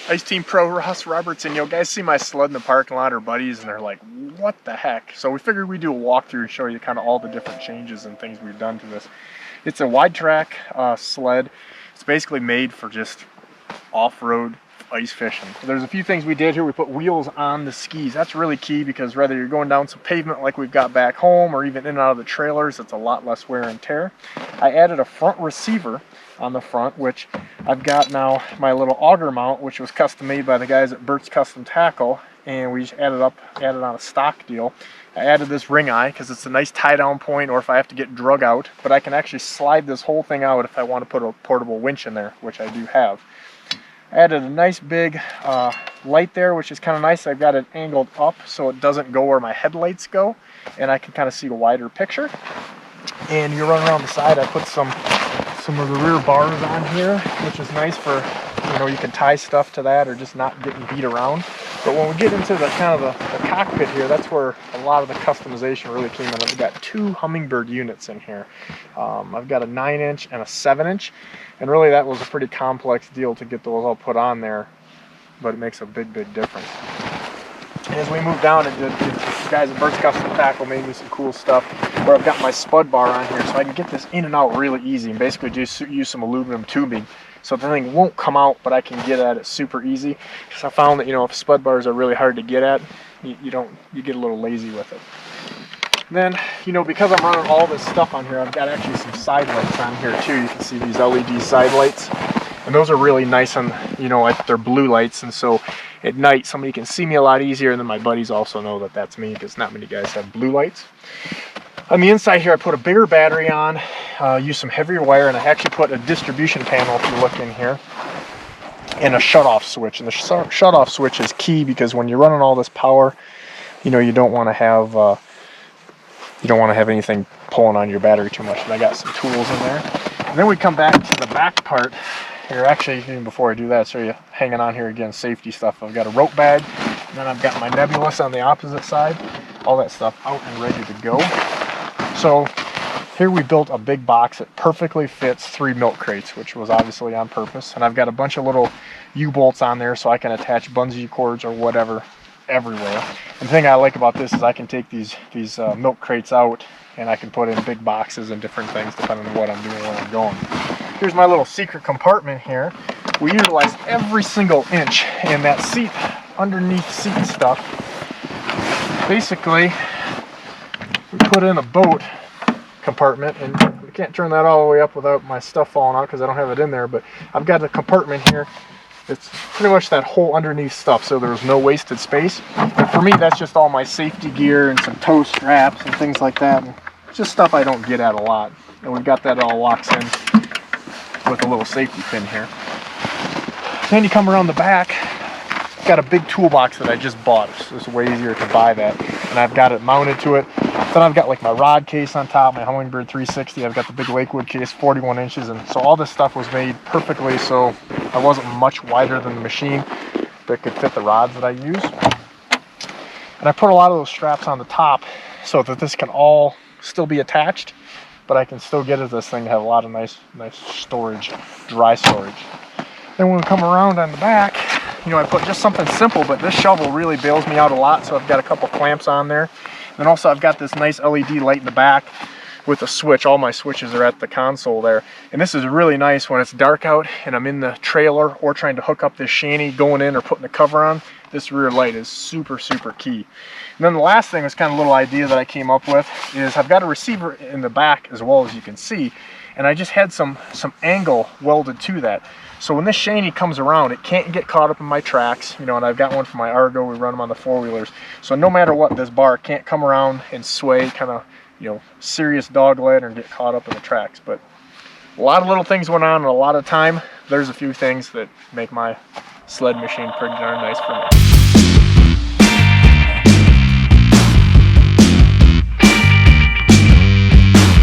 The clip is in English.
Ice Team Pro Robertson. You know, guys see my sled in the parking lot or buddies and they're like, what the heck? So we figured we'd do a walkthrough and show you kind of all the different changes and things we've done to this. It's a wide track sled. It's basically made for just off-road ice fishing. There's a few things we did here. We put wheels on the skis. That's really key because whether you're going down some pavement like we've got back home or even in and out of the trailers, it's a lot less wear and tear. I added a front receiver on the front, which I've got now my little auger mount, which was custom made by the guys at Bert's Custom Tackle, and we just added on a stock deal. I added this ring eye because it's a nice tie down point, or if I have to get drug out, but I can actually slide this whole thing out if I want to put a portable winch in there, which I do have. I added a nice big light there, which is kind of nice. I've got it angled up so it doesn't go where my headlights go, and I can kind of see a wider picture. And you run around the side, I put some of the rear bars on here, which is nice for, you know, you can tie stuff to that or just not getting beat around. But when we get into the kind of the cockpit here, that's where a lot of the customization really came in. I've got two Humminbird units in here. I've got a 9-inch and a 7-inch, and really that was a pretty complex deal to get those all put on there, but it makes a big difference. And as we move down, the guys at Bert's Custom Tackle made me some cool stuff where I've got my spud bar on here so I can get this in and out really easy and basically just use some aluminum tubing so the thing won't come out, but I can get at it super easy. Because I found that, you know, if spud bars are really hard to get at, you get a little lazy with it. And then, you know, because I'm running all this stuff on here, I've got actually some side lights on here too. You can see these LED side lights, and those are really nice on, you know, they're blue lights, and so at night somebody can see me a lot easier, and then my buddies also know that that's me because not many guys have blue lights. On the inside here, I put a bigger battery on, used some heavier wire, and I actually put a distribution panel, if you look in here, and a shut-off switch. And the shut-off switch is key because when you're running all this power, you know, you don't want to have anything pulling on your battery too much. And I got some tools in there. And then we come back to the back part here. Actually, even before I do that, so you're hanging on here again, safety stuff. I've got a rope bag, and then I've got my nebulous on the opposite side. All that stuff out and ready to go. So here we built a big box that perfectly fits 3 milk crates, which was obviously on purpose. And I've got a bunch of little U-bolts on there so I can attach bungee cords or whatever everywhere. And the thing I like about this is I can take these milk crates out and I can put in big boxes and different things depending on what I'm doing, where I'm going. Here's my little secret compartment here. We utilized every single inch in that seat, underneath seat stuff. Basically, we put in a boat compartment, and we can't turn that all the way up without my stuff falling out because I don't have it in there, but I've got a compartment here. It's pretty much that whole underneath stuff, so there's no wasted space. And for me, that's just all my safety gear and some toe straps and things like that. And it's just stuff I don't get at a lot. And we've got that all locked in with a little safety pin here. Then you come around the back, got a big toolbox that I just bought. So it's way easier to buy that. And I've got it mounted to it. Then I've got like my rod case on top, my Humminbird 360. I've got the big Lakewood case, 41 inches. And so all this stuff was made perfectly so I wasn't much wider than the machine that could fit the rods that I use. And I put a lot of those straps on the top so that this can all still be attached, but I can still get at this thing to have a lot of nice storage, dry storage. Then when we come around on the back, you know, I put just something simple, but this shovel really bails me out a lot, so I've got a couple clamps on there. And also I've got this nice LED light in the back with a switch. All my switches are at the console there. And this is really nice when it's dark out and I'm in the trailer or trying to hook up this shanty, going in or putting the cover on. This rear light is super key. And then the last thing was kind of a little idea that I came up with is I've got a receiver in the back as well, as you can see, and I just had some angle welded to that. So when this shanty comes around, it can't get caught up in my tracks, you know, and I've got one for my Argo. We run them on the 4-wheelers. So no matter what, this bar can't come around and sway, kind of, you know, serious dog leg or get caught up in the tracks. But a lot of little things went on and a lot of time. There's a few things that make my sled machine pretty darn nice for me.